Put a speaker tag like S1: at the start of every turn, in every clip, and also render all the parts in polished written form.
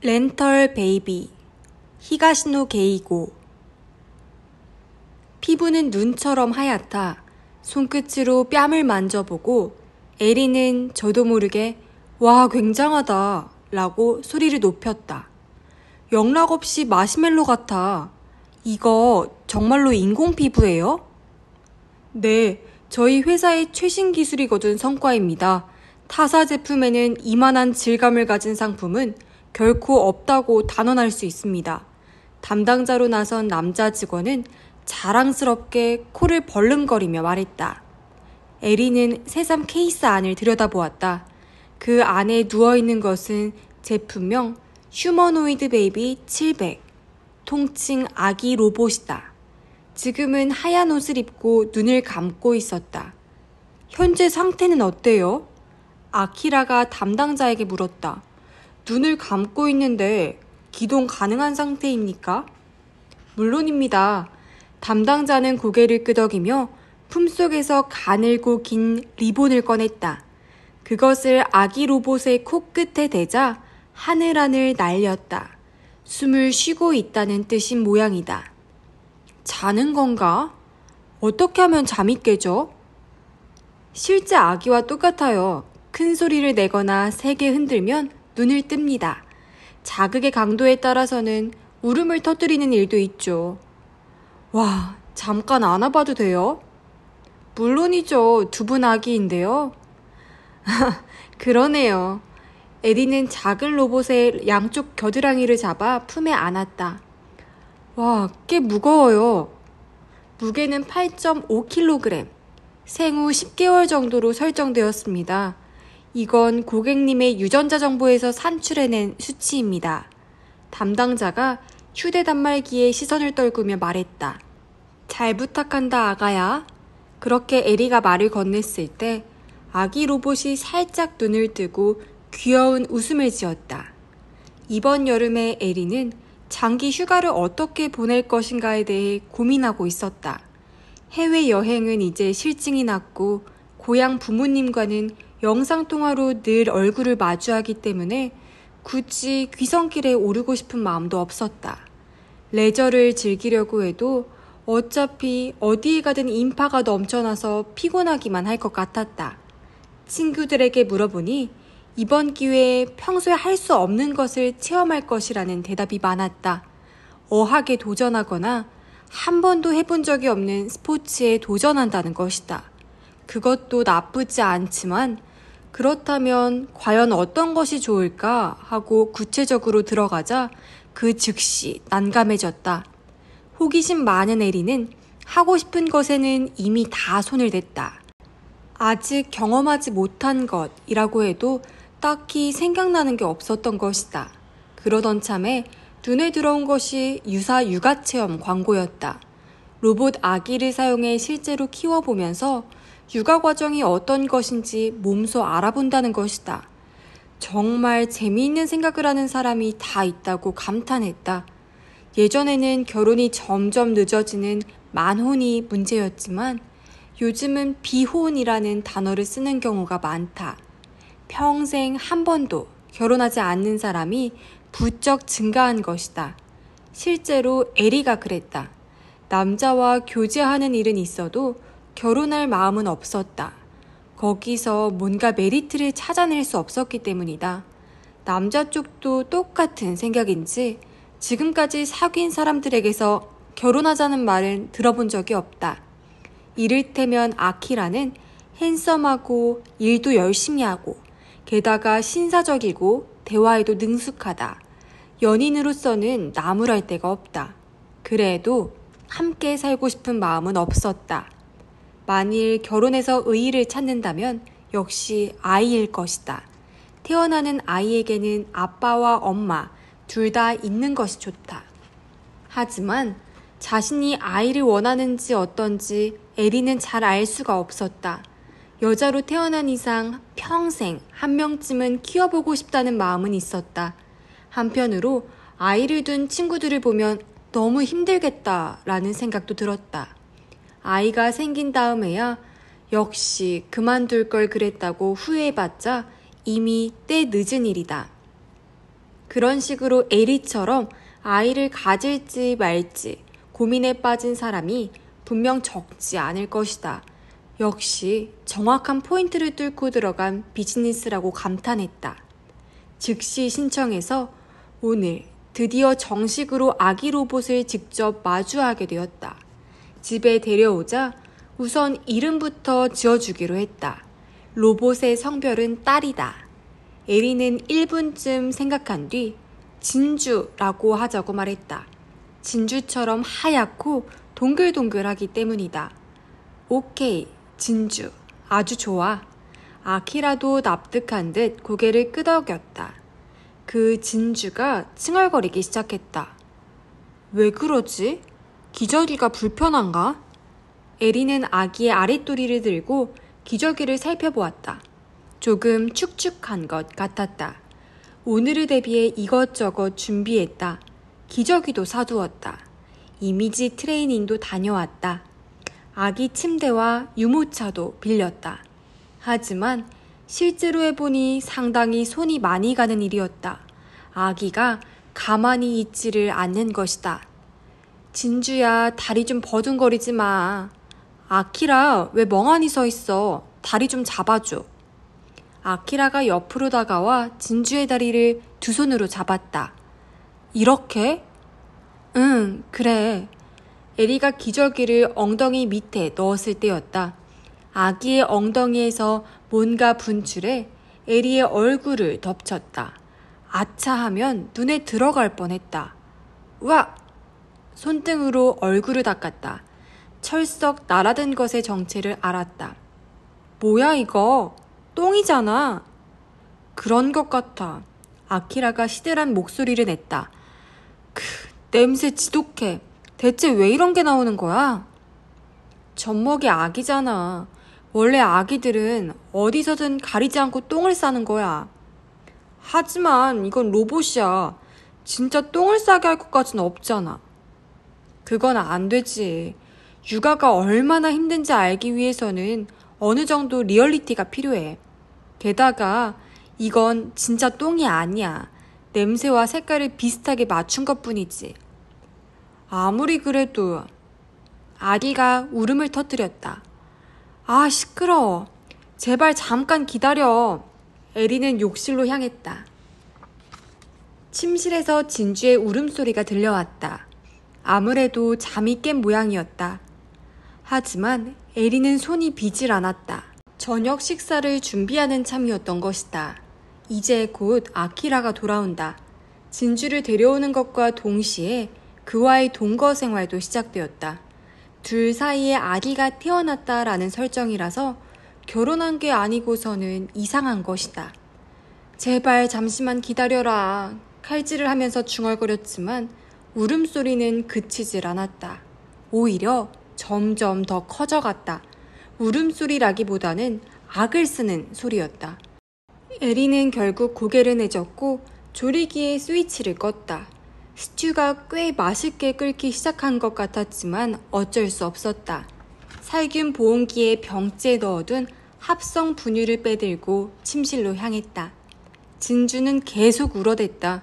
S1: 렌털 베이비, 히가시노 게이고. 피부는 눈처럼 하얗다. 손끝으로 뺨을 만져보고 에리는 저도 모르게 와, 굉장하다 라고 소리를 높였다. 영락없이 마시멜로 같아. 이거 정말로 인공 피부예요? 네, 저희 회사의 최신 기술이 거둔 성과입니다. 타사 제품에는 이만한 질감을 가진 상품은 결코 없다고 단언할 수 있습니다. 담당자로 나선 남자 직원은 자랑스럽게 코를 벌름거리며 말했다. 에리는 새삼 케이스 안을 들여다보았다. 그 안에 누워있는 것은 제품명 휴머노이드 베이비 700, 통칭 아기 로봇이다. 지금은 하얀 옷을 입고 눈을 감고 있었다. 현재 상태는 어때요? 아키라가 담당자에게 물었다. 눈을 감고 있는데 기동 가능한 상태입니까? 물론입니다. 담당자는 고개를 끄덕이며 품속에서 가늘고 긴 리본을 꺼냈다. 그것을 아기 로봇의 코끝에 대자 하늘하늘 날렸다. 숨을 쉬고 있다는 뜻인 모양이다. 자는 건가? 어떻게 하면 잠이 깨죠? 실제 아기와 똑같아요. 큰 소리를 내거나 세게 흔들면 눈을 뜹니다. 자극의 강도에 따라서는 울음을 터뜨리는 일도 있죠. 와, 잠깐 안아봐도 돼요? 물론이죠. 두 분 아기인데요. 그러네요. 에리는 작은 로봇의 양쪽 겨드랑이를 잡아 품에 안았다. 와, 꽤 무거워요. 무게는 8.5kg, 생후 10개월 정도로 설정되었습니다. 이건 고객님의 유전자 정보에서 산출해낸 수치입니다. 담당자가 휴대 단말기에 시선을 떨구며 말했다. 잘 부탁한다, 아가야. 그렇게 에리가 말을 건넸을 때 아기 로봇이 살짝 눈을 뜨고 귀여운 웃음을 지었다. 이번 여름에 에리는 장기 휴가를 어떻게 보낼 것인가에 대해 고민하고 있었다. 해외여행은 이제 실증이 났고 고향 부모님과는 영상통화로 늘 얼굴을 마주하기 때문에 굳이 귀성길에 오르고 싶은 마음도 없었다. 레저를 즐기려고 해도 어차피 어디에 가든 인파가 넘쳐나서 피곤하기만 할 것 같았다. 친구들에게 물어보니 이번 기회에 평소에 할 수 없는 것을 체험할 것이라는 대답이 많았다. 어학에 도전하거나 한 번도 해본 적이 없는 스포츠에 도전한다는 것이다. 그것도 나쁘지 않지만 그렇다면 과연 어떤 것이 좋을까 하고 구체적으로 들어가자 그 즉시 난감해졌다. 호기심 많은 에리는 하고 싶은 것에는 이미 다 손을 댔다. 아직 경험하지 못한 것이라고 해도 딱히 생각나는 게 없었던 것이다. 그러던 참에 눈에 들어온 것이 유사 육아체험 광고였다. 로봇 아기를 사용해 실제로 키워보면서 육아 과정이 어떤 것인지 몸소 알아본다는 것이다. 정말 재미있는 생각을 하는 사람이 다 있다고 감탄했다. 예전에는 결혼이 점점 늦어지는 만혼이 문제였지만 요즘은 비혼이라는 단어를 쓰는 경우가 많다. 평생 한 번도 결혼하지 않는 사람이 부쩍 증가한 것이다. 실제로 에리가 그랬다. 남자와 교제하는 일은 있어도 결혼할 마음은 없었다. 거기서 뭔가 메리트를 찾아낼 수 없었기 때문이다. 남자 쪽도 똑같은 생각인지 지금까지 사귄 사람들에게서 결혼하자는 말은 들어본 적이 없다. 이를테면 아키라는 핸섬하고 일도 열심히 하고 게다가 신사적이고 대화에도 능숙하다. 연인으로서는 나무랄 데가 없다. 그래도 함께 살고 싶은 마음은 없었다. 만일 결혼해서 의의를 찾는다면 역시 아이일 것이다. 태어나는 아이에게는 아빠와 엄마 둘 다 있는 것이 좋다. 하지만 자신이 아이를 원하는지 어떤지 에리는 잘 알 수가 없었다. 여자로 태어난 이상 평생 한 명쯤은 키워보고 싶다는 마음은 있었다. 한편으로 아이를 둔 친구들을 보면 너무 힘들겠다라는 생각도 들었다. 아이가 생긴 다음에야 역시 그만둘 걸 그랬다고 후회해봤자 이미 때 늦은 일이다. 그런 식으로 에리처럼 아이를 가질지 말지 고민에 빠진 사람이 분명 적지 않을 것이다. 역시 정확한 포인트를 뚫고 들어간 비즈니스라고 감탄했다. 즉시 신청해서 오늘 드디어 정식으로 아기 로봇을 직접 마주하게 되었다. 집에 데려오자 우선 이름부터 지어주기로 했다. 로봇의 성별은 딸이다. 에리는 1분쯤 생각한 뒤 진주라고 하자고 말했다. 진주처럼 하얗고 동글동글하기 때문이다. 오케이, 진주. 아주 좋아. 아키라도 납득한 듯 고개를 끄덕였다. 그 진주가 칭얼거리기 시작했다. 왜 그러지? 기저귀가 불편한가? 에리는 아기의 아랫도리를 들고 기저귀를 살펴보았다. 조금 축축한 것 같았다. 오늘을 대비해 이것저것 준비했다. 기저귀도 사두었다. 이미지 트레이닝도 다녀왔다. 아기 침대와 유모차도 빌렸다. 하지만 실제로 해보니 상당히 손이 많이 가는 일이었다. 아기가 가만히 있지를 않는 것이다. 진주야, 다리 좀 버둥거리지 마. 아키라, 왜 멍하니 서 있어? 다리 좀 잡아줘. 아키라가 옆으로 다가와 진주의 다리를 두 손으로 잡았다. 이렇게? 응, 그래. 에리가 기저귀를 엉덩이 밑에 넣었을 때였다. 아기의 엉덩이에서 뭔가 분출해 에리의 얼굴을 덮쳤다. 아차 하면 눈에 들어갈 뻔했다. 와! 손등으로 얼굴을 닦았다. 철썩 날아든 것의 정체를 알았다. 뭐야 이거? 똥이잖아. 그런 것 같아. 아키라가 시들한 목소리를 냈다. 냄새 지독해. 대체 왜 이런 게 나오는 거야? 젖먹이 아기잖아. 원래 아기들은 어디서든 가리지 않고 똥을 싸는 거야. 하지만 이건 로봇이야. 진짜 똥을 싸게 할 것까지는 없잖아. 그건 안 되지. 육아가 얼마나 힘든지 알기 위해서는 어느 정도 리얼리티가 필요해. 게다가 이건 진짜 똥이 아니야. 냄새와 색깔을 비슷하게 맞춘 것뿐이지. 아무리 그래도. 아기가 울음을 터뜨렸다. 아, 시끄러워. 제발 잠깐 기다려. 에리는 욕실로 향했다. 침실에서 진주의 울음소리가 들려왔다. 아무래도 잠이 깬 모양이었다. 하지만 에리는 손이 비질 않았다. 저녁 식사를 준비하는 참이었던 것이다. 이제 곧 아키라가 돌아온다. 진주를 데려오는 것과 동시에 그와의 동거 생활도 시작되었다. 둘 사이에 아기가 태어났다라는 설정이라서 결혼한 게 아니고서는 이상한 것이다. 제발 잠시만 기다려라. 칼질을 하면서 중얼거렸지만 울음소리는 그치질 않았다. 오히려 점점 더 커져갔다. 울음소리라기보다는 악을 쓰는 소리였다. 에리는 결국 고개를 내젓고 조리기의 스위치를 껐다. 스튜가 꽤 맛있게 끓기 시작한 것 같았지만 어쩔 수 없었다. 살균 보온기에 병째에 넣어둔 합성 분유를 빼들고 침실로 향했다. 진주는 계속 울어댔다.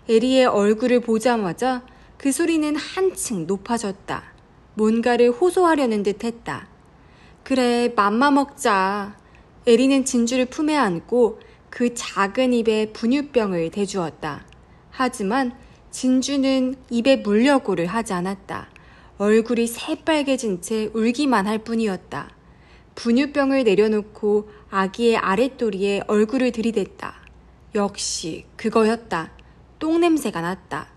S1: 에리의 얼굴을 보자마자 그 소리는 한층 높아졌다. 뭔가를 호소하려는 듯 했다. 그래, 맘마 먹자. 에리는 진주를 품에 안고 그 작은 입에 분유병을 대주었다. 하지만 진주는 입에 물려고를 하지 않았다. 얼굴이 새빨개진 채 울기만 할 뿐이었다. 분유병을 내려놓고 아기의 아랫도리에 얼굴을 들이댔다. 역시 그거였다. 똥냄새가 났다.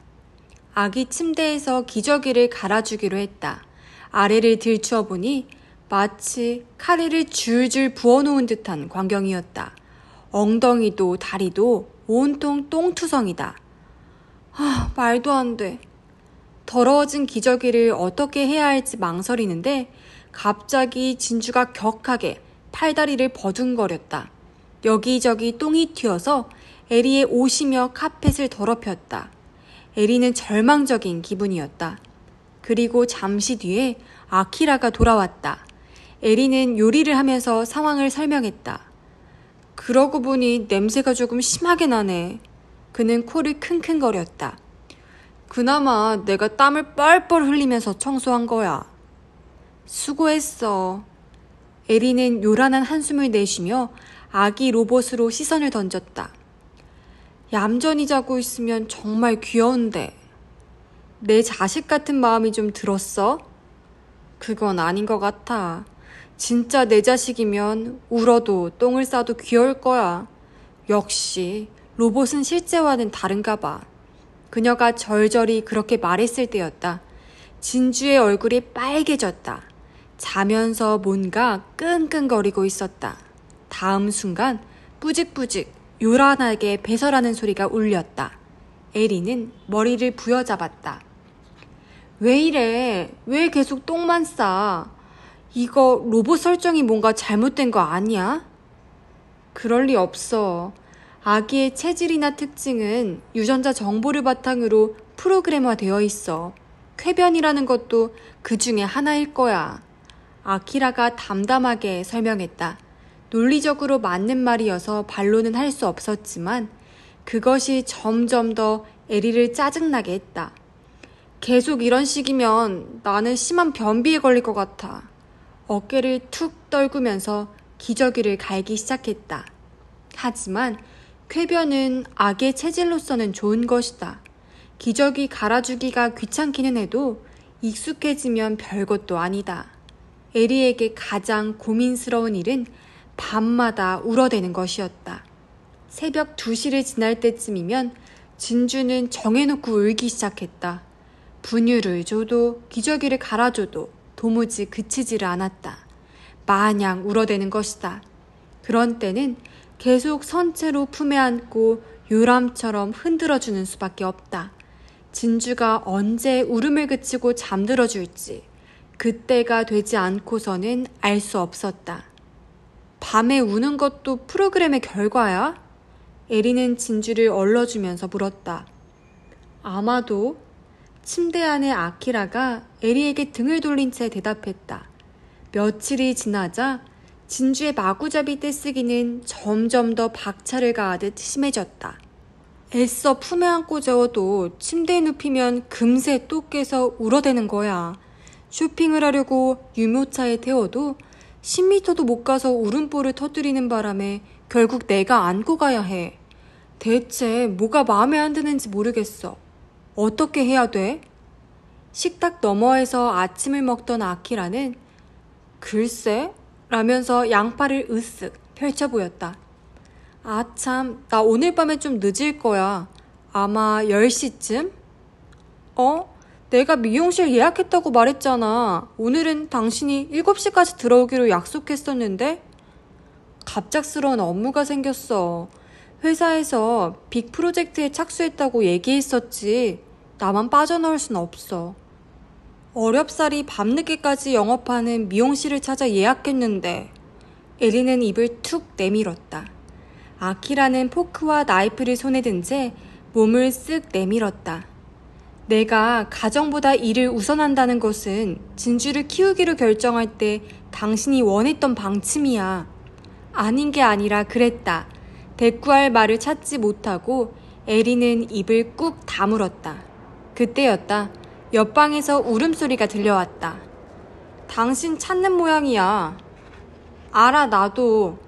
S1: 아기 침대에서 기저귀를 갈아주기로 했다. 아래를 들추어 보니 마치 카레를 줄줄 부어놓은 듯한 광경이었다. 엉덩이도 다리도 온통 똥투성이다. 말도 안 돼. 더러워진 기저귀를 어떻게 해야 할지 망설이는데 갑자기 진주가 격하게 팔다리를 버둥거렸다. 여기저기 똥이 튀어서 에리의 옷이며 카펫을 더럽혔다. 에리는 절망적인 기분이었다. 그리고 잠시 뒤에 아키라가 돌아왔다. 에리는 요리를 하면서 상황을 설명했다. 그러고 보니 냄새가 조금 심하게 나네. 그는 코를 킁킁거렸다. 그나마 내가 땀을 뻘뻘 흘리면서 청소한 거야. 수고했어. 에리는 요란한 한숨을 내쉬며 아기 로봇으로 시선을 던졌다. 얌전히 자고 있으면 정말 귀여운데. 내 자식 같은 마음이 좀 들었어? 그건 아닌 것 같아. 진짜 내 자식이면 울어도 똥을 싸도 귀여울 거야. 역시 로봇은 실제와는 다른가 봐. 그녀가 절절히 그렇게 말했을 때였다. 진주의 얼굴이 빨개졌다. 자면서 뭔가 끙끙거리고 있었다. 다음 순간 뿌직뿌직 요란하게 배설하는 소리가 울렸다. 에리는 머리를 부여잡았다. 왜 이래? 왜 계속 똥만 싸? 이거 로봇 설정이 뭔가 잘못된 거 아니야? 그럴 리 없어. 아기의 체질이나 특징은 유전자 정보를 바탕으로 프로그램화되어 있어. 쾌변이라는 것도 그 중에 하나일 거야. 아키라가 담담하게 설명했다. 논리적으로 맞는 말이어서 반론은 할 수 없었지만 그것이 점점 더 에리를 짜증나게 했다. 계속 이런 식이면 나는 심한 변비에 걸릴 것 같아. 어깨를 툭 떨구면서 기저귀를 갈기 시작했다. 하지만 쾌변은 악의 체질로서는 좋은 것이다. 기저귀 갈아주기가 귀찮기는 해도 익숙해지면 별것도 아니다. 에리에게 가장 고민스러운 일은 밤마다 울어대는 것이었다. 새벽 2시를 지날 때쯤이면 진주는 정해놓고 울기 시작했다. 분유를 줘도 기저귀를 갈아줘도 도무지 그치지를 않았다. 마냥 울어대는 것이다. 그런 때는 계속 선체로 품에 안고 요람처럼 흔들어주는 수밖에 없다. 진주가 언제 울음을 그치고 잠들어줄지 그때가 되지 않고서는 알 수 없었다. 밤에 우는 것도 프로그램의 결과야? 에리는 진주를 얼러주면서 물었다. 아마도. 침대 안의 아키라가 에리에게 등을 돌린 채 대답했다. 며칠이 지나자 진주의 마구잡이 떼쓰기는 점점 더 박차를 가하듯 심해졌다. 애써 품에 안고 재워도 침대에 눕히면 금세 또 깨서 울어대는 거야. 쇼핑을 하려고 유모차에 태워도 10m도 못 가서 울음보를 터뜨리는 바람에 결국 내가 안고 가야 해. 대체 뭐가 마음에 안 드는지 모르겠어. 어떻게 해야 돼? 식탁 너머에서 아침을 먹던 아키라는 글쎄? 라면서 양팔을 으쓱 펼쳐 보였다. 아참, 나 오늘 밤에 좀 늦을 거야. 아마 10시쯤? 내가 미용실 예약했다고 말했잖아. 오늘은 당신이 7시까지 들어오기로 약속했었는데? 갑작스러운 업무가 생겼어. 회사에서 빅 프로젝트에 착수했다고 얘기했었지. 나만 빠져나올 순 없어. 어렵사리 밤늦게까지 영업하는 미용실을 찾아 예약했는데. 에리는 입을 툭 내밀었다. 아키라는 포크와 나이프를 손에 든 채 몸을 쓱 내밀었다. 내가 가정보다 일을 우선한다는 것은 진주를 키우기로 결정할 때 당신이 원했던 방침이야. 아닌 게 아니라 그랬다. 대꾸할 말을 찾지 못하고 에리는 입을 꾹 다물었다. 그때였다. 옆방에서 울음소리가 들려왔다. 당신 찾는 모양이야. 알아, 나도.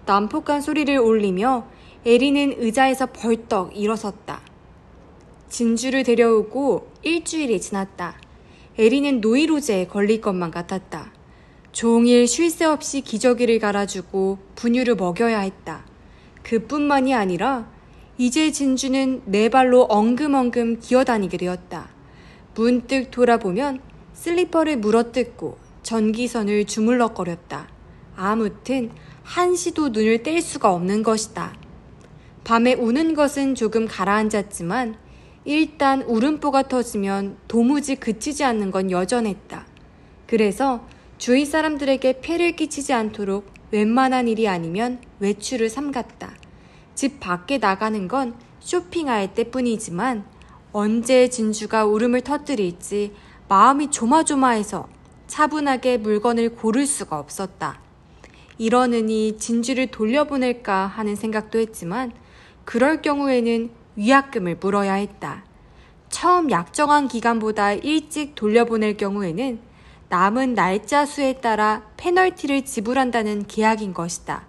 S1: 난폭한 소리를 올리며 에리는 의자에서 벌떡 일어섰다. 진주를 데려오고 일주일이 지났다. 에리는 노이로제에 걸릴 것만 같았다. 종일 쉴 새 없이 기저귀를 갈아주고 분유를 먹여야 했다. 그뿐만이 아니라 이제 진주는 네 발로 엉금엉금 기어다니게 되었다. 문득 돌아보면 슬리퍼를 물어뜯고 전기선을 주물럭거렸다. 아무튼 한시도 눈을 뗄 수가 없는 것이다. 밤에 우는 것은 조금 가라앉았지만 일단 울음보가 터지면 도무지 그치지 않는 건 여전했다. 그래서 주위 사람들에게 폐를 끼치지 않도록 웬만한 일이 아니면 외출을 삼갔다. 집 밖에 나가는 건 쇼핑할 때뿐이지만 언제 진주가 울음을 터뜨릴지 마음이 조마조마해서 차분하게 물건을 고를 수가 없었다. 이러느니 진주를 돌려보낼까 하는 생각도 했지만 그럴 경우에는 위약금을 물어야 했다. 처음 약정한 기간보다 일찍 돌려보낼 경우에는 남은 날짜 수에 따라 페널티를 지불한다는 계약인 것이다.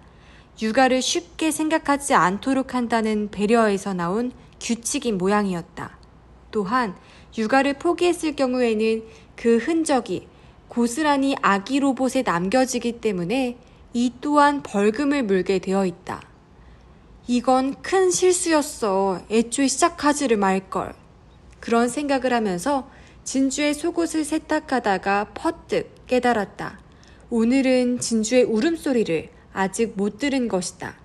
S1: 육아를 쉽게 생각하지 않도록 한다는 배려에서 나온 규칙인 모양이었다. 또한 육아를 포기했을 경우에는 그 흔적이 고스란히 아기 로봇에 남겨지기 때문에 이 또한 벌금을 물게 되어 있다. 이건 큰 실수였어. 애초에 시작하지를 말걸. 그런 생각을 하면서 진주의 속옷을 세탁하다가 퍼뜩 깨달았다. 오늘은 진주의 울음소리를 아직 못 들은 것이다.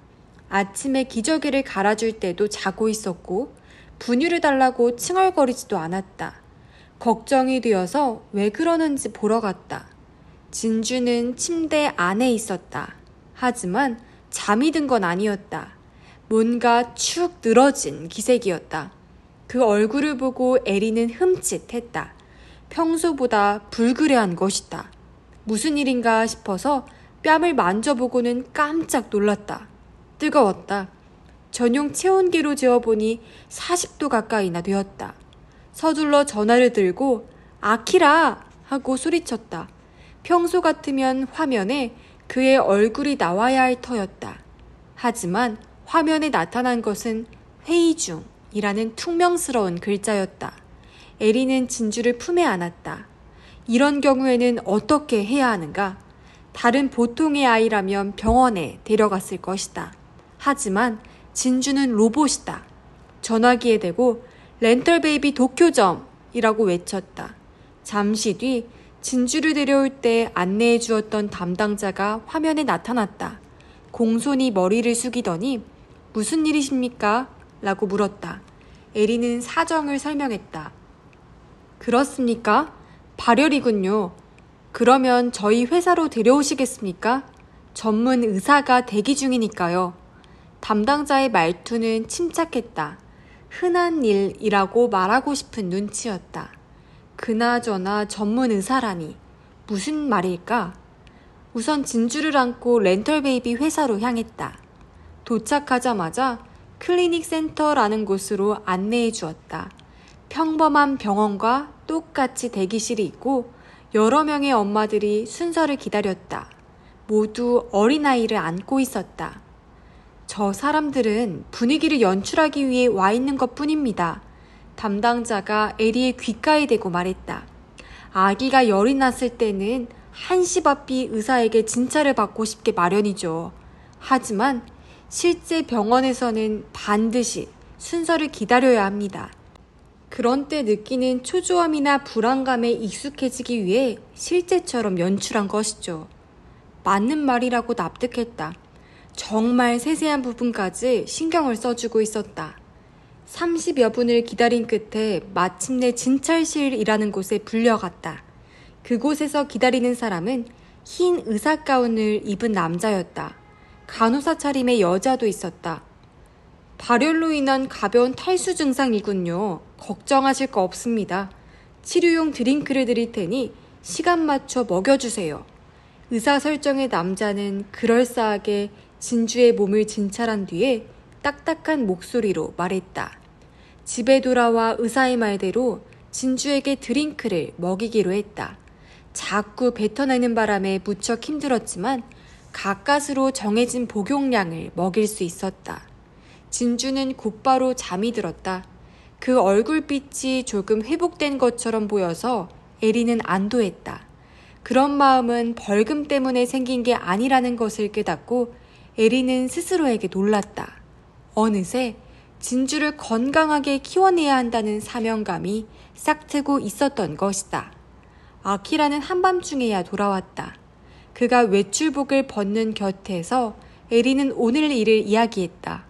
S1: 아침에 기저귀를 갈아줄 때도 자고 있었고 분유를 달라고 칭얼거리지도 않았다. 걱정이 되어서 왜 그러는지 보러 갔다. 진주는 침대 안에 있었다. 하지만 잠이 든 건 아니었다. 뭔가 축 늘어진 기색이었다. 그 얼굴을 보고 에리는 흠칫했다. 평소보다 불그레한 것이다. 무슨 일인가 싶어서 뺨을 만져보고는 깜짝 놀랐다. 뜨거웠다. 전용 체온계로 재어보니 40도 가까이나 되었다. 서둘러 전화를 들고 아키라! 하고 소리쳤다. 평소 같으면 화면에 그의 얼굴이 나와야 할 터였다. 하지만 화면에 나타난 것은 회의 중이라는 퉁명스러운 글자였다. 에리는 진주를 품에 안았다. 이런 경우에는 어떻게 해야 하는가? 다른 보통의 아이라면 병원에 데려갔을 것이다. 하지만 진주는 로봇이다. 전화기에 대고 렌털 베이비 도쿄점이라고 외쳤다. 잠시 뒤 진주를 데려올 때 안내해 주었던 담당자가 화면에 나타났다. 공손히 머리를 숙이더니 무슨 일이십니까? 라고 물었다. 에리는 사정을 설명했다. 그렇습니까? 발열이군요. 그러면 저희 회사로 데려오시겠습니까? 전문 의사가 대기 중이니까요. 담당자의 말투는 침착했다. 흔한 일이라고 말하고 싶은 눈치였다. 그나저나 전문 의사라니 무슨 말일까? 우선 진주를 안고 렌털 베이비 회사로 향했다. 도착하자마자 클리닉 센터라는 곳으로 안내해 주었다. 평범한 병원과 똑같이 대기실이 있고 여러 명의 엄마들이 순서를 기다렸다. 모두 어린아이를 안고 있었다. 저 사람들은 분위기를 연출하기 위해 와 있는 것 뿐입니다. 담당자가 에리의 귓가에 대고 말했다. 아기가 열이 났을 때는 한시바삐 의사에게 진찰을 받고 싶게 마련이죠. 하지만 실제 병원에서는 반드시 순서를 기다려야 합니다. 그런 때 느끼는 초조함이나 불안감에 익숙해지기 위해 실제처럼 연출한 것이죠. 맞는 말이라고 납득했다. 정말 세세한 부분까지 신경을 써주고 있었다. 30여 분을 기다린 끝에 마침내 진찰실이라는 곳에 불려갔다. 그곳에서 기다리는 사람은 흰 의사 가운을 입은 남자였다. 간호사 차림의 여자도 있었다. 발열로 인한 가벼운 탈수 증상이군요. 걱정하실 거 없습니다. 치료용 드링크를 드릴 테니 시간 맞춰 먹여주세요. 의사 설정의 남자는 그럴싸하게 진주의 몸을 진찰한 뒤에 딱딱한 목소리로 말했다. 집에 돌아와 의사의 말대로 진주에게 드링크를 먹이기로 했다. 자꾸 뱉어내는 바람에 무척 힘들었지만 가까스로 정해진 복용량을 먹일 수 있었다. 진주는 곧바로 잠이 들었다. 그 얼굴빛이 조금 회복된 것처럼 보여서 에리는 안도했다. 그런 마음은 벌금 때문에 생긴 게 아니라는 것을 깨닫고 에리는 스스로에게 놀랐다. 어느새 진주를 건강하게 키워내야 한다는 사명감이 싹트고 있었던 것이다. 아키라는 한밤중에야 돌아왔다. 그가 외출복을 벗는 곁에서 에리는 오늘 일을 이야기했다.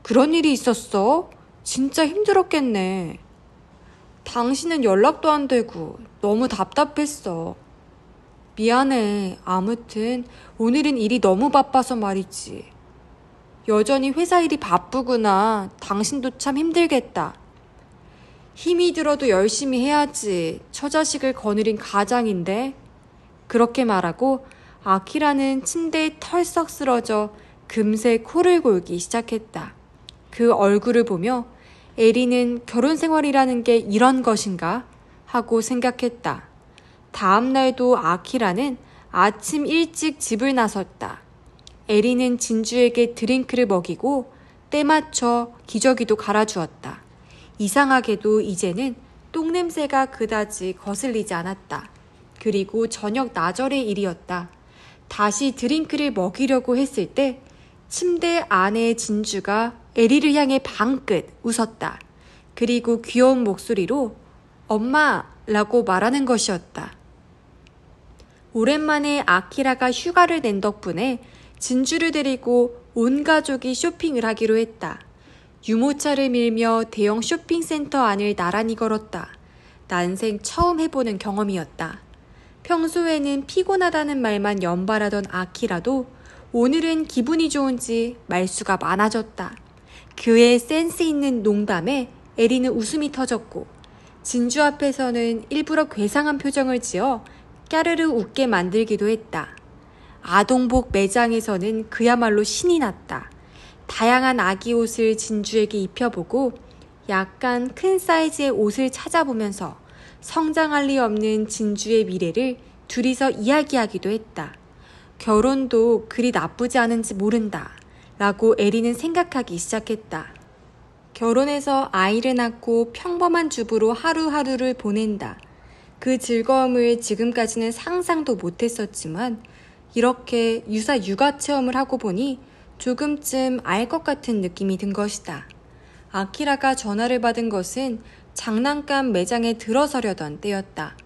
S1: 그런 일이 있었어? 진짜 힘들었겠네. 당신은 연락도 안 되고 너무 답답했어. 미안해. 아무튼 오늘은 일이 너무 바빠서 말이지. 여전히 회사 일이 바쁘구나. 당신도 참 힘들겠다. 힘이 들어도 열심히 해야지. 처자식을 거느린 가장인데. 그렇게 말하고 아키라는 침대에 털썩 쓰러져 금세 코를 골기 시작했다. 그 얼굴을 보며 에리는 결혼 생활이라는 게 이런 것인가? 하고 생각했다. 다음 날도 아키라는 아침 일찍 집을 나섰다. 에리는 진주에게 드링크를 먹이고 때 맞춰 기저귀도 갈아주었다. 이상하게도 이제는 똥냄새가 그다지 거슬리지 않았다. 그리고 저녁 나절의 일이었다. 다시 드링크를 먹이려고 했을 때 침대 안의 진주가 에리를 향해 방긋 웃었다. 그리고 귀여운 목소리로 엄마라고 말하는 것이었다. 오랜만에 아키라가 휴가를 낸 덕분에 진주를 데리고 온 가족이 쇼핑을 하기로 했다. 유모차를 밀며 대형 쇼핑센터 안을 나란히 걸었다. 난생 처음 해보는 경험이었다. 평소에는 피곤하다는 말만 연발하던 아키라도 오늘은 기분이 좋은지 말수가 많아졌다. 그의 센스 있는 농담에 에리는 웃음이 터졌고 진주 앞에서는 일부러 괴상한 표정을 지어 까르르 웃게 만들기도 했다. 아동복 매장에서는 그야말로 신이 났다. 다양한 아기 옷을 진주에게 입혀보고 약간 큰 사이즈의 옷을 찾아보면서 성장할 리 없는 진주의 미래를 둘이서 이야기하기도 했다. 결혼도 그리 나쁘지 않은지 모른다 라고 에리는 생각하기 시작했다. 결혼해서 아이를 낳고 평범한 주부로 하루하루를 보낸다. 그 즐거움을 지금까지는 상상도 못했었지만 이렇게 유사 육아 체험을 하고 보니 조금쯤 알 것 같은 느낌이 든 것이다. 아키라가 전화를 받은 것은 장난감 매장에 들어서려던 때였다.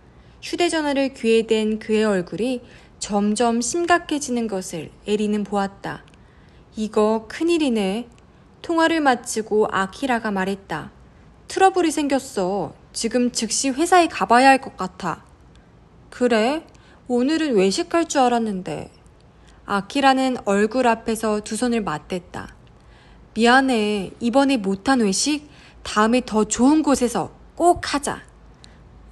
S1: 휴대전화를 귀에 댄 그의 얼굴이 점점 심각해지는 것을 에리는 보았다. 이거 큰일이네. 통화를 마치고 아키라가 말했다. 트러블이 생겼어. 지금 즉시 회사에 가봐야 할 것 같아. 그래? 오늘은 외식할 줄 알았는데. 아키라는 얼굴 앞에서 두 손을 맞댔다. 미안해. 이번에 못한 외식 다음에 더 좋은 곳에서 꼭 하자.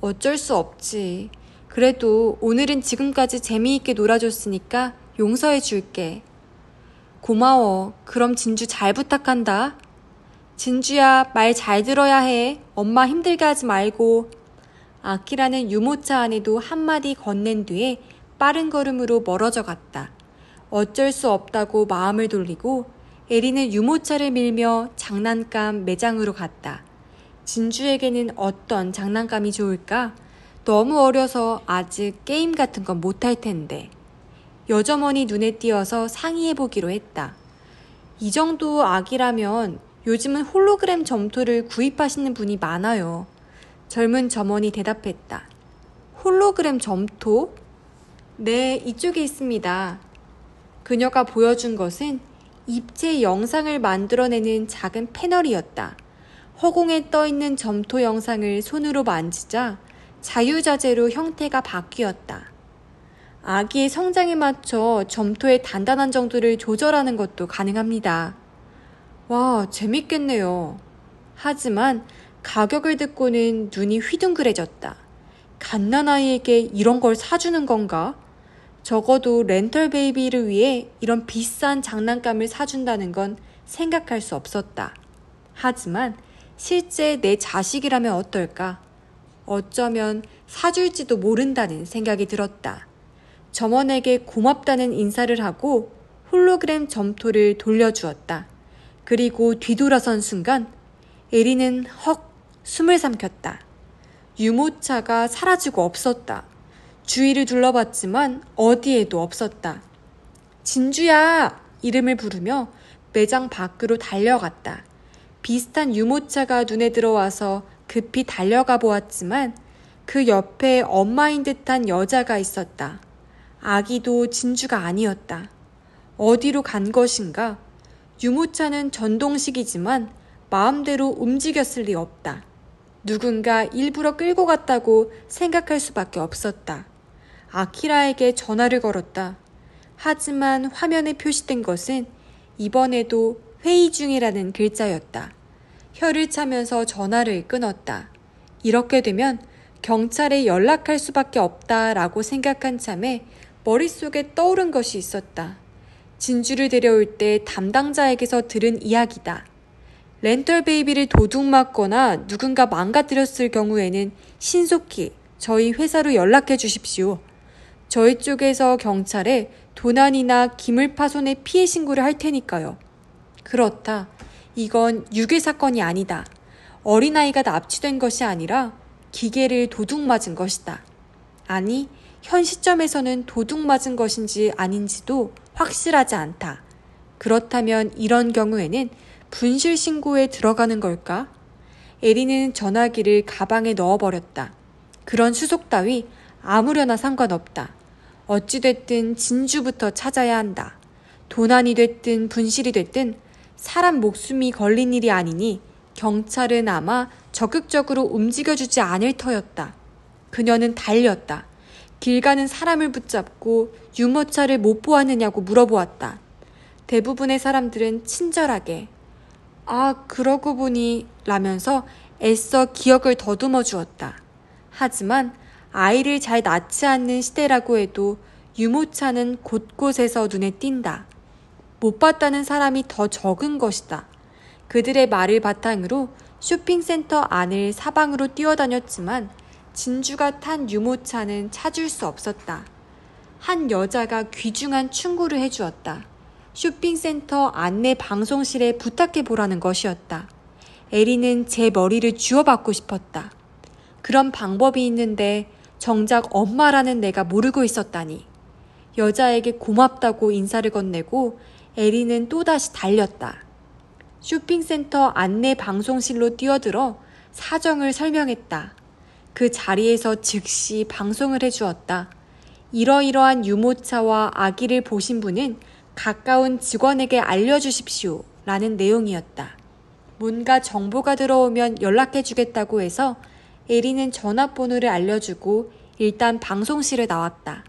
S1: 어쩔 수 없지. 그래도 오늘은 지금까지 재미있게 놀아줬으니까 용서해 줄게. 고마워. 그럼 진주 잘 부탁한다. 진주야, 말 잘 들어야 해. 엄마 힘들게 하지 말고. 아키라는 유모차 안에도 한마디 건넨 뒤에 빠른 걸음으로 멀어져 갔다. 어쩔 수 없다고 마음을 돌리고 에리는 유모차를 밀며 장난감 매장으로 갔다. 진주에게는 어떤 장난감이 좋을까? 너무 어려서 아직 게임 같은 건 못할 텐데. 여점원이 눈에 띄어서 상의해보기로 했다. 이 정도 아기라면 요즘은 홀로그램 점토를 구입하시는 분이 많아요. 젊은 점원이 대답했다. 홀로그램 점토? 네, 이쪽에 있습니다. 그녀가 보여준 것은 입체 영상을 만들어내는 작은 패널이었다. 허공에 떠있는 점토 영상을 손으로 만지자 자유자재로 형태가 바뀌었다. 아기의 성장에 맞춰 점토의 단단한 정도를 조절하는 것도 가능합니다. 와, 재밌겠네요. 하지만 가격을 듣고는 눈이 휘둥그레졌다. 갓난아이에게 이런 걸 사주는 건가? 적어도 렌털 베이비를 위해 이런 비싼 장난감을 사준다는 건 생각할 수 없었다. 하지만 실제 내 자식이라면 어떨까? 어쩌면 사줄지도 모른다는 생각이 들었다. 점원에게 고맙다는 인사를 하고 홀로그램 점토를 돌려주었다. 그리고 뒤돌아선 순간 에리는 헉 숨을 삼켰다. 유모차가 사라지고 없었다. 주위를 둘러봤지만 어디에도 없었다. 진주야! 이름을 부르며 매장 밖으로 달려갔다. 비슷한 유모차가 눈에 들어와서 급히 달려가 보았지만 그 옆에 엄마인 듯한 여자가 있었다. 아기도 진주가 아니었다. 어디로 간 것인가? 유모차는 전동식이지만 마음대로 움직였을 리 없다. 누군가 일부러 끌고 갔다고 생각할 수밖에 없었다. 아키라에게 전화를 걸었다. 하지만 화면에 표시된 것은 이번에도 회의 중이라는 글자였다. 혀를 차면서 전화를 끊었다. 이렇게 되면 경찰에 연락할 수밖에 없다라고 생각한 참에 머릿속에 떠오른 것이 있었다. 진주를 데려올 때 담당자에게서 들은 이야기다. 렌털 베이비를 도둑맞거나 누군가 망가뜨렸을 경우에는 신속히 저희 회사로 연락해 주십시오. 저희 쪽에서 경찰에 도난이나 기물파손의 피해 신고를 할 테니까요. 그렇다. 이건 유괴 사건이 아니다. 어린아이가 납치된 것이 아니라 기계를 도둑맞은 것이다. 아니, 현 시점에서는 도둑맞은 것인지 아닌지도 확실하지 않다. 그렇다면 이런 경우에는 분실 신고에 들어가는 걸까? 에리는 전화기를 가방에 넣어버렸다. 그런 수속 따위 아무려나 상관없다. 어찌됐든 진주부터 찾아야 한다. 도난이 됐든 분실이 됐든 사람 목숨이 걸린 일이 아니니 경찰은 아마 적극적으로 움직여주지 않을 터였다. 그녀는 달렸다. 길 가는 사람을 붙잡고 유모차를 못 보았느냐고 물어보았다. 대부분의 사람들은 친절하게 그러고 보니 라면서 애써 기억을 더듬어 주었다. 하지만 아이를 잘 낳지 않는 시대라고 해도 유모차는 곳곳에서 눈에 띈다. 못 봤다는 사람이 더 적은 것이다. 그들의 말을 바탕으로 쇼핑센터 안을 사방으로 뛰어다녔지만 진주가 탄 유모차는 찾을 수 없었다. 한 여자가 귀중한 충고를 해주었다. 쇼핑센터 안내 방송실에 부탁해보라는 것이었다. 에리는 제 머리를 쥐어받고 싶었다. 그런 방법이 있는데 정작 엄마라는 내가 모르고 있었다니. 여자에게 고맙다고 인사를 건네고 에리는 또다시 달렸다. 쇼핑센터 안내 방송실로 뛰어들어 사정을 설명했다. 그 자리에서 즉시 방송을 해주었다. 이러이러한 유모차와 아기를 보신 분은 가까운 직원에게 알려주십시오 라는 내용이었다. 뭔가 정보가 들어오면 연락해주겠다고 해서 에리는 전화번호를 알려주고 일단 방송실에 나왔다.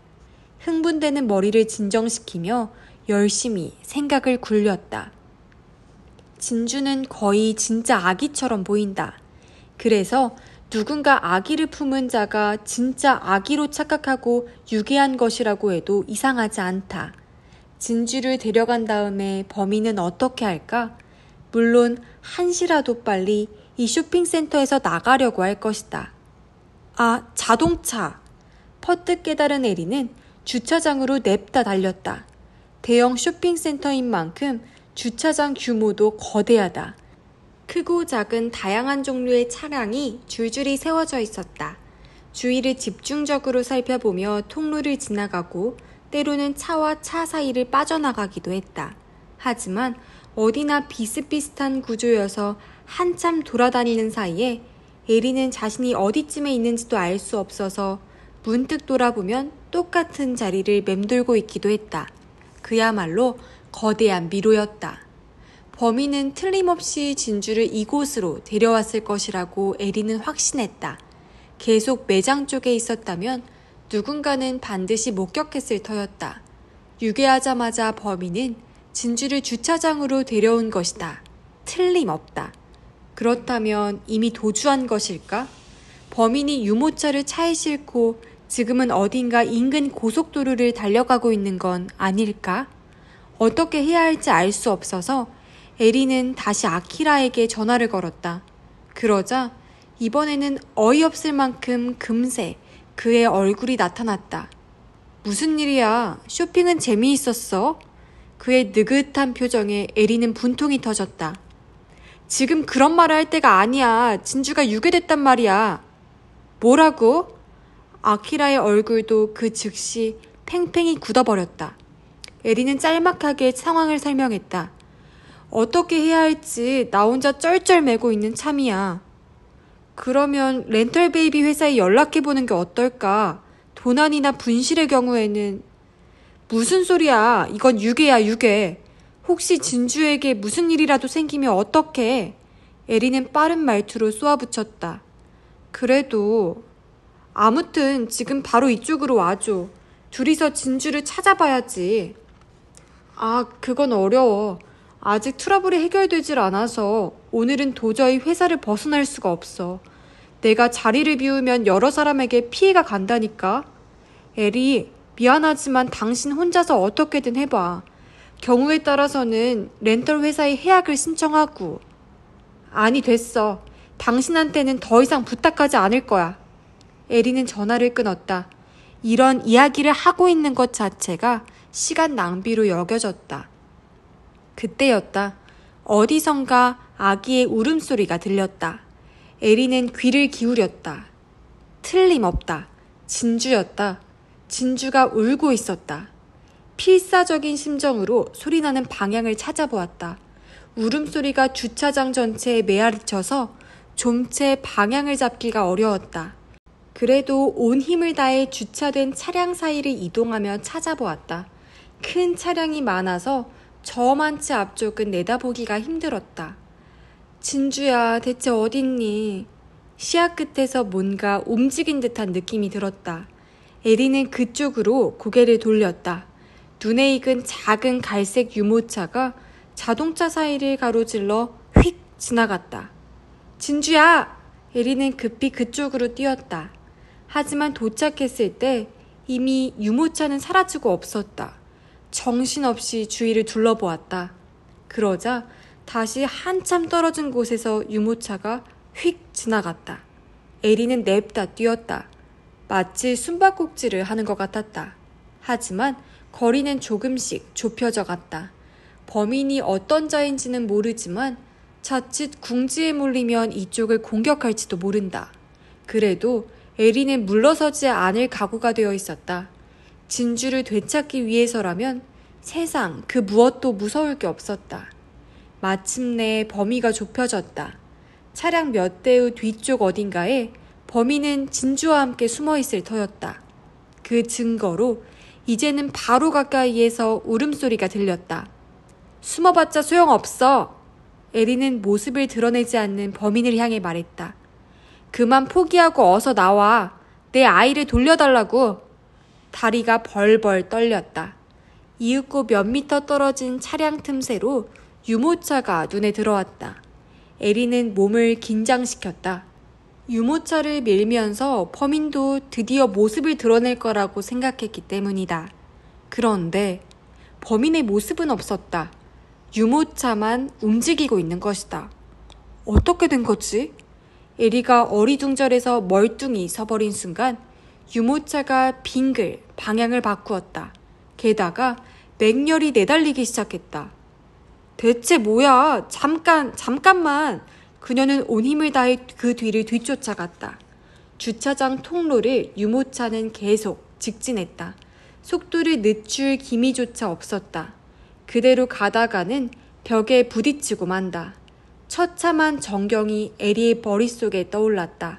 S1: 흥분되는 머리를 진정시키며 열심히 생각을 굴렸다. 진주는 거의 진짜 아기처럼 보인다. 그래서 누군가 아기를 품은 자가 진짜 아기로 착각하고 유괴한 것이라고 해도 이상하지 않다. 진주를 데려간 다음에 범인은 어떻게 할까? 물론 한시라도 빨리 이 쇼핑센터에서 나가려고 할 것이다. 자동차! 퍼뜩 깨달은 에리는 주차장으로 냅다 달렸다. 대형 쇼핑센터인 만큼 주차장 규모도 거대하다. 크고 작은 다양한 종류의 차량이 줄줄이 세워져 있었다. 주위를 집중적으로 살펴보며 통로를 지나가고 때로는 차와 차 사이를 빠져나가기도 했다. 하지만 어디나 비슷비슷한 구조여서 한참 돌아다니는 사이에 에리는 자신이 어디쯤에 있는지도 알 수 없어서 문득 돌아보면 똑같은 자리를 맴돌고 있기도 했다. 그야말로 거대한 미로였다. 범인은 틀림없이 진주를 이곳으로 데려왔을 것이라고 에리는 확신했다. 계속 매장 쪽에 있었다면 누군가는 반드시 목격했을 터였다. 유괴하자마자 범인은 진주를 주차장으로 데려온 것이다. 틀림없다. 그렇다면 이미 도주한 것일까? 범인이 유모차를 차에 싣고 지금은 어딘가 인근 고속도로를 달려가고 있는 건 아닐까? 어떻게 해야 할지 알 수 없어서 에리는 다시 아키라에게 전화를 걸었다. 그러자 이번에는 어이없을 만큼 금세 그의 얼굴이 나타났다. 무슨 일이야? 쇼핑은 재미있었어? 그의 느긋한 표정에 에리는 분통이 터졌다. 지금 그런 말을 할 때가 아니야. 진주가 유괴됐단 말이야. 뭐라고? 아키라의 얼굴도 그 즉시 팽팽히 굳어버렸다. 에리는 짤막하게 상황을 설명했다. 어떻게 해야 할지 나 혼자 쩔쩔매고 있는 참이야. 그러면 렌털 베이비 회사에 연락해보는 게 어떨까? 도난이나 분실의 경우에는. 무슨 소리야? 이건 유괴야, 유괴. 혹시 진주에게 무슨 일이라도 생기면 어떡해? 에리는 빠른 말투로 쏘아붙였다. 그래도 아무튼 지금 바로 이쪽으로 와줘. 둘이서 진주를 찾아봐야지. 그건 어려워. 아직 트러블이 해결되질 않아서 오늘은 도저히 회사를 벗어날 수가 없어. 내가 자리를 비우면 여러 사람에게 피해가 간다니까. 에리, 미안하지만 당신 혼자서 어떻게든 해봐. 경우에 따라서는 렌털 회사에 해약을 신청하고. 아니, 됐어. 당신한테는 더 이상 부탁하지 않을 거야. 에리는 전화를 끊었다. 이런 이야기를 하고 있는 것 자체가 시간 낭비로 여겨졌다. 그때였다. 어디선가 아기의 울음소리가 들렸다. 에리는 귀를 기울였다. 틀림없다. 진주였다. 진주가 울고 있었다. 필사적인 심정으로 소리나는 방향을 찾아보았다. 울음소리가 주차장 전체에 메아리쳐서 좀채 방향을 잡기가 어려웠다. 그래도 온 힘을 다해 주차된 차량 사이를 이동하며 찾아보았다. 큰 차량이 많아서 저만치 앞쪽은 내다보기가 힘들었다. 진주야, 대체 어딨니? 시야 끝에서 뭔가 움직인 듯한 느낌이 들었다. 에리는 그쪽으로 고개를 돌렸다. 눈에 익은 작은 갈색 유모차가 자동차 사이를 가로질러 휙 지나갔다. 진주야! 에리는 급히 그쪽으로 뛰었다. 하지만 도착했을 때 이미 유모차는 사라지고 없었다. 정신없이 주위를 둘러보았다. 그러자 다시 한참 떨어진 곳에서 유모차가 휙 지나갔다. 에리는 냅다 뛰었다. 마치 숨바꼭질을 하는 것 같았다. 하지만 거리는 조금씩 좁혀져 갔다. 범인이 어떤 자인지는 모르지만 자칫 궁지에 몰리면 이쪽을 공격할지도 모른다. 그래도 에리는 물러서지 않을 각오가 되어 있었다. 진주를 되찾기 위해서라면 세상 그 무엇도 무서울 게 없었다. 마침내 범위가 좁혀졌다. 차량 몇 대의 뒤쪽 어딘가에 범인은 진주와 함께 숨어있을 터였다. 그 증거로 이제는 바로 가까이에서 울음소리가 들렸다. 숨어봤자 소용없어. 에리는 모습을 드러내지 않는 범인을 향해 말했다. 그만 포기하고 어서 나와. 내 아이를 돌려달라고. 다리가 벌벌 떨렸다. 이윽고 몇 미터 떨어진 차량 틈새로 유모차가 눈에 들어왔다. 에리는 몸을 긴장시켰다. 유모차를 밀면서 범인도 드디어 모습을 드러낼 거라고 생각했기 때문이다. 그런데 범인의 모습은 없었다. 유모차만 움직이고 있는 것이다. 어떻게 된 거지? 에리가 어리둥절해서 멀뚱히 서버린 순간 유모차가 빙글 방향을 바꾸었다. 게다가 맹렬히 내달리기 시작했다. 대체 뭐야? 잠깐만. 그녀는 온 힘을 다해 그 뒤를 뒤쫓아갔다. 주차장 통로를 유모차는 계속 직진했다. 속도를 늦출 기미조차 없었다. 그대로 가다가는 벽에 부딪히고 만다. 처참한 전경이 에리의 머릿속에 떠올랐다.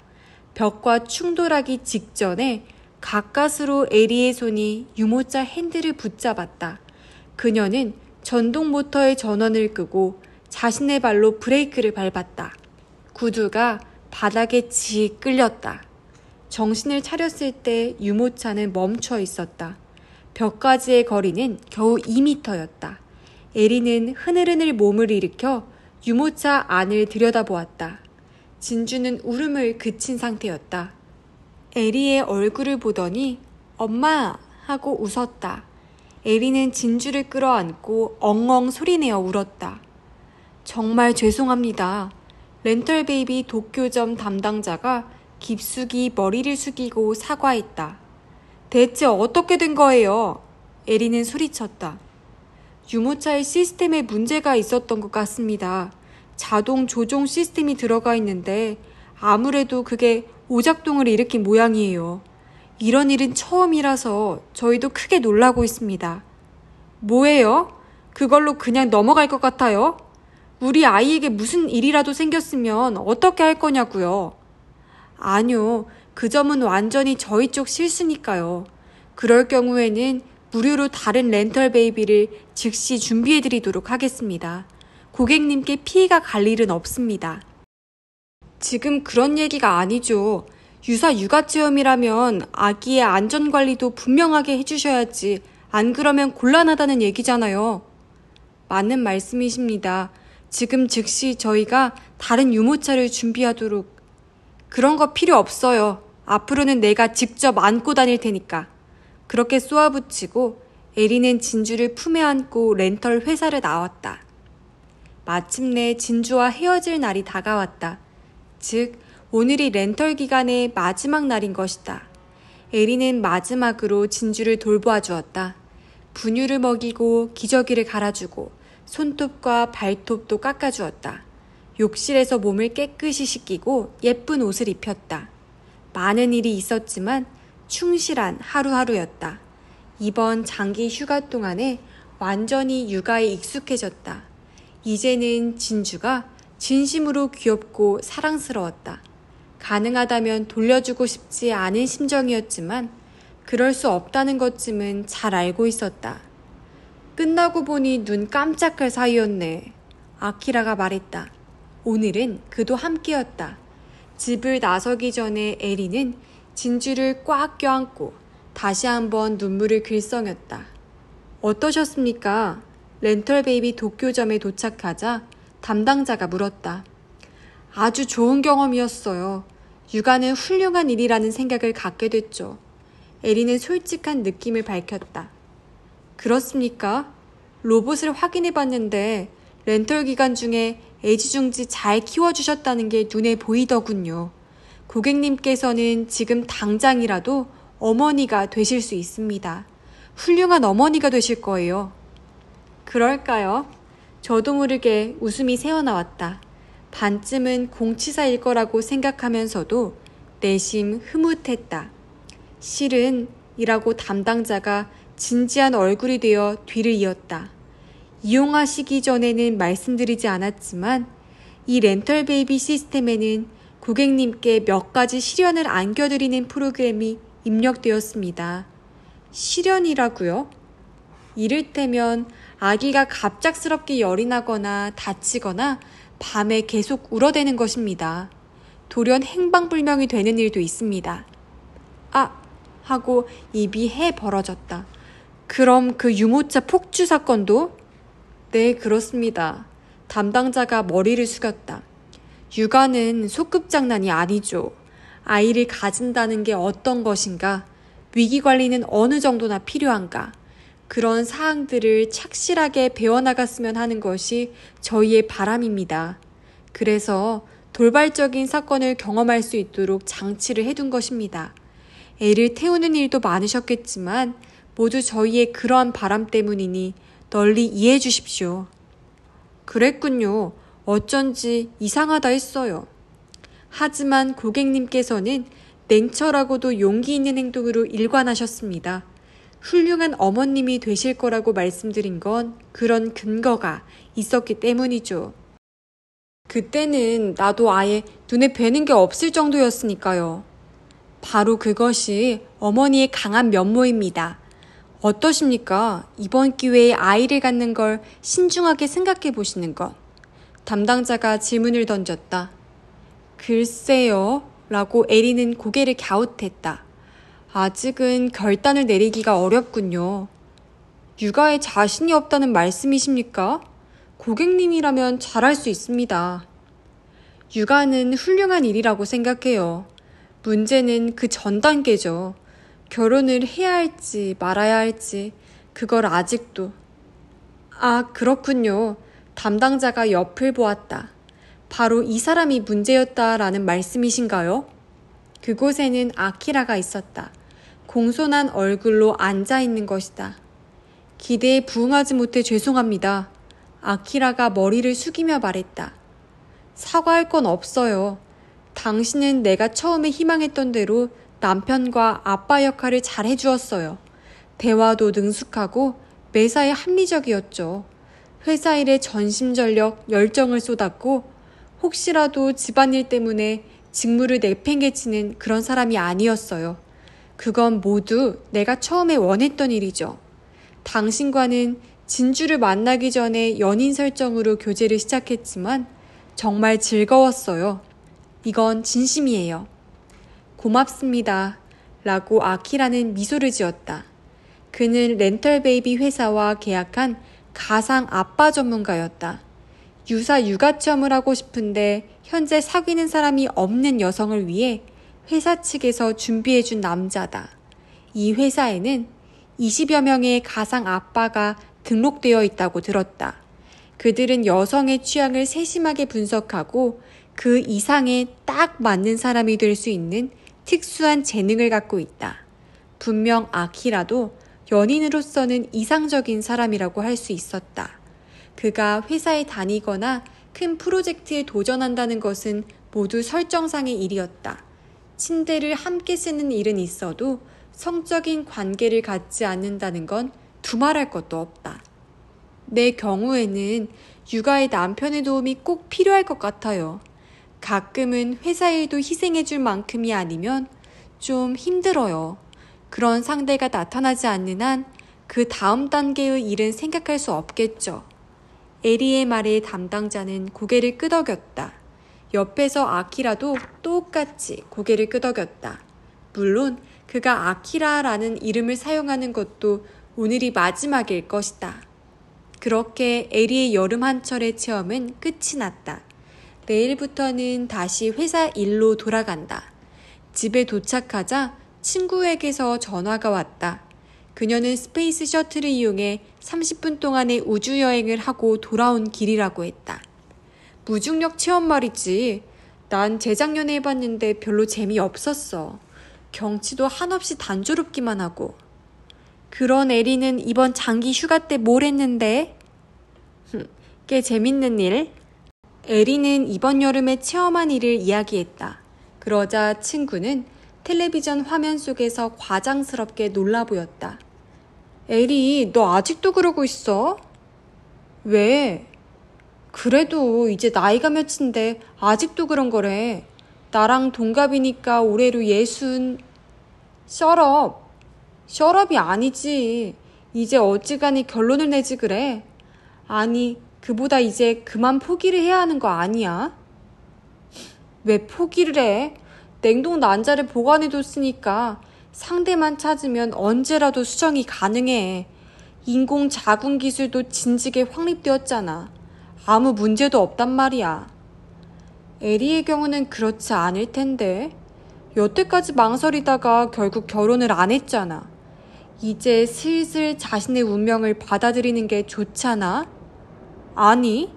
S1: 벽과 충돌하기 직전에 가까스로 에리의 손이 유모차 핸들을 붙잡았다. 그녀는 전동 모터의 전원을 끄고 자신의 발로 브레이크를 밟았다. 구두가 바닥에 지 끌렸다. 정신을 차렸을 때 유모차는 멈춰 있었다. 벽까지의 거리는 겨우 2미터였다. 에리는 흐느흐느 몸을 일으켜 유모차 안을 들여다보았다. 진주는 울음을 그친 상태였다. 에리의 얼굴을 보더니 엄마! 하고 웃었다. 에리는 진주를 끌어안고 엉엉 소리내어 울었다. 정말 죄송합니다. 렌털베이비 도쿄점 담당자가 깊숙이 머리를 숙이고 사과했다. 대체 어떻게 된 거예요? 에리는 소리쳤다. 유모차의 시스템에 문제가 있었던 것 같습니다. 자동 조종 시스템이 들어가 있는데 아무래도 그게 오작동을 일으킨 모양이에요. 이런 일은 처음이라서 저희도 크게 놀라고 있습니다. 뭐예요? 그걸로 그냥 넘어갈 것 같아요? 우리 아이에게 무슨 일이라도 생겼으면 어떻게 할 거냐고요? 아니요. 그 점은 완전히 저희 쪽 실수니까요. 그럴 경우에는 무료로 다른 렌털 베이비를 즉시 준비해드리도록 하겠습니다. 고객님께 피해가 갈 일은 없습니다. 지금 그런 얘기가 아니죠. 유사 육아체험이라면 아기의 안전관리도 분명하게 해주셔야지. 안 그러면 곤란하다는 얘기잖아요. 맞는 말씀이십니다. 지금 즉시 저희가 다른 유모차를 준비하도록. 그런 거 필요 없어요. 앞으로는 내가 직접 안고 다닐 테니까. 그렇게 쏘아붙이고 에리는 진주를 품에 안고 렌털 회사를 나왔다. 마침내 진주와 헤어질 날이 다가왔다. 즉, 오늘이 렌털 기간의 마지막 날인 것이다. 에리는 마지막으로 진주를 돌보아 주었다. 분유를 먹이고 기저귀를 갈아주고 손톱과 발톱도 깎아주었다. 욕실에서 몸을 깨끗이 씻기고 예쁜 옷을 입혔다. 많은 일이 있었지만 충실한 하루하루였다. 이번 장기 휴가 동안에 완전히 육아에 익숙해졌다. 이제는 진주가 진심으로 귀엽고 사랑스러웠다. 가능하다면 돌려주고 싶지 않은 심정이었지만 그럴 수 없다는 것쯤은 잘 알고 있었다. 끝나고 보니 눈 깜짝할 사이였네. 아키라가 말했다. 오늘은 그도 함께였다. 집을 나서기 전에 에리는 진주를 꽉 껴안고 다시 한번 눈물을 글썽였다. 어떠셨습니까? 렌털 베이비 도쿄점에 도착하자 담당자가 물었다. 아주 좋은 경험이었어요. 육아는 훌륭한 일이라는 생각을 갖게 됐죠. 에리는 솔직한 느낌을 밝혔다. 그렇습니까? 로봇을 확인해 봤는데 렌털 기간 중에 애지중지 잘 키워주셨다는 게 눈에 보이더군요. 고객님께서는 지금 당장이라도 어머니가 되실 수 있습니다. 훌륭한 어머니가 되실 거예요. 그럴까요? 저도 모르게 웃음이 새어나왔다. 반쯤은 공치사일 거라고 생각하면서도 내심 흐뭇했다. 실은 이라고 담당자가 진지한 얼굴이 되어 뒤를 이었다. 이용하시기 전에는 말씀드리지 않았지만 이 렌털 베이비 시스템에는 고객님께 몇 가지 시련을 안겨드리는 프로그램이 입력되었습니다. 시련이라고요? 이를테면 아기가 갑작스럽게 열이 나거나 다치거나 밤에 계속 울어대는 것입니다. 돌연 행방불명이 되는 일도 있습니다. 아! 하고 입이 해 벌어졌다. 그럼 그 유모차 폭주 사건도? 네, 그렇습니다. 담당자가 머리를 숙였다. 육아는 소꿉장난이 아니죠. 아이를 가진다는 게 어떤 것인가? 위기관리는 어느 정도나 필요한가? 그런 사항들을 착실하게 배워나갔으면 하는 것이 저희의 바람입니다. 그래서 돌발적인 사건을 경험할 수 있도록 장치를 해둔 것입니다. 애를 태우는 일도 많으셨겠지만 모두 저희의 그러한 바람 때문이니 널리 이해해 주십시오. 그랬군요. 어쩐지 이상하다 했어요. 하지만 고객님께서는 냉철하고도 용기 있는 행동으로 일관하셨습니다. 훌륭한 어머님이 되실 거라고 말씀드린 건 그런 근거가 있었기 때문이죠. 그때는 나도 아예 눈에 뵈는 게 없을 정도였으니까요. 바로 그것이 어머니의 강한 면모입니다. 어떠십니까? 이번 기회에 아이를 갖는 걸 신중하게 생각해 보시는 것. 담당자가 질문을 던졌다. 글쎄요, 라고 에리는 고개를 갸웃했다. 아직은 결단을 내리기가 어렵군요. 육아에 자신이 없다는 말씀이십니까? 고객님이라면 잘할 수 있습니다. 육아는 훌륭한 일이라고 생각해요. 문제는 그 전 단계죠. 결혼을 해야 할지 말아야 할지 그걸 아직도. 아, 그렇군요. 담당자가 옆을 보았다. 바로 이 사람이 문제였다라는 말씀이신가요? 그곳에는 아키라가 있었다. 공손한 얼굴로 앉아있는 것이다. 기대에 부응하지 못해 죄송합니다. 아키라가 머리를 숙이며 말했다. 사과할 건 없어요. 당신은 내가 처음에 희망했던 대로 남편과 아빠 역할을 잘 해주었어요. 대화도 능숙하고 매사에 합리적이었죠. 회사 일에 전심전력 열정을 쏟았고 혹시라도 집안일 때문에 직무를 내팽개치는 그런 사람이 아니었어요. 그건 모두 내가 처음에 원했던 일이죠. 당신과는 진주를 만나기 전에 연인 설정으로 교제를 시작했지만 정말 즐거웠어요. 이건 진심이에요. 고맙습니다. 라고 아키라는 미소를 지었다. 그는 렌털 베이비 회사와 계약한 가상 아빠 전문가였다. 유사 육아 체험을 하고 싶은데 현재 사귀는 사람이 없는 여성을 위해 회사 측에서 준비해준 남자다. 이 회사에는 20여 명의 가상 아빠가 등록되어 있다고 들었다. 그들은 여성의 취향을 세심하게 분석하고 그 이상에 딱 맞는 사람이 될 수 있는 특수한 재능을 갖고 있다. 분명 아키라도 연인으로서는 이상적인 사람이라고 할 수 있었다. 그가 회사에 다니거나 큰 프로젝트에 도전한다는 것은 모두 설정상의 일이었다. 침대를 함께 쓰는 일은 있어도 성적인 관계를 갖지 않는다는 건 두말할 것도 없다. 내 경우에는 육아에 남편의 도움이 꼭 필요할 것 같아요. 가끔은 회사 일도 희생해줄 만큼이 아니면 좀 힘들어요. 그런 상대가 나타나지 않는 한 그 다음 단계의 일은 생각할 수 없겠죠. 에리의 말에 담당자는 고개를 끄덕였다. 옆에서 아키라도 똑같이 고개를 끄덕였다. 물론 그가 아키라라는 이름을 사용하는 것도 오늘이 마지막일 것이다. 그렇게 에리의 여름 한철의 체험은 끝이 났다. 내일부터는 다시 회사 일로 돌아간다. 집에 도착하자 친구에게서 전화가 왔다. 그녀는 스페이스 셔틀을 이용해 30분 동안의 우주여행을 하고 돌아온 길이라고 했다. 무중력 체험 말이지. 난 재작년에 해봤는데 별로 재미없었어. 경치도 한없이 단조롭기만 하고. 그런 에리는 이번 장기 휴가 때 뭘 했는데? 꽤 재밌는 일. 에리는 이번 여름에 체험한 일을 이야기했다. 그러자 친구는 텔레비전 화면 속에서 과장스럽게 놀라 보였다. 에리, 너 아직도 그러고 있어? 왜? 그래도 이제 나이가 몇인데 아직도 그런 거래. 나랑 동갑이니까 올해로 60... 셔럽. 셔럽이 아니지. 이제 어지간히 결론을 내지 그래. 아니, 그보다 이제 그만 포기를 해야 하는 거 아니야? 왜 포기를 해? 냉동 난자를 보관해뒀으니까 상대만 찾으면 언제라도 수정이 가능해. 인공 자궁 기술도 진즉에 확립되었잖아. 아무 문제도 없단 말이야. 에리의 경우는 그렇지 않을 텐데. 여태까지 망설이다가 결국 결혼을 안 했잖아. 이제 슬슬 자신의 운명을 받아들이는 게 좋잖아. 아니,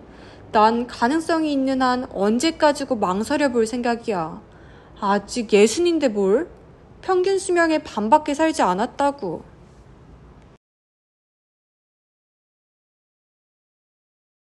S1: 난 가능성이 있는 한 언제까지고 망설여 볼 생각이야. 아직 60인데 뭘? 평균 수명의 반밖에 살지 않았다고.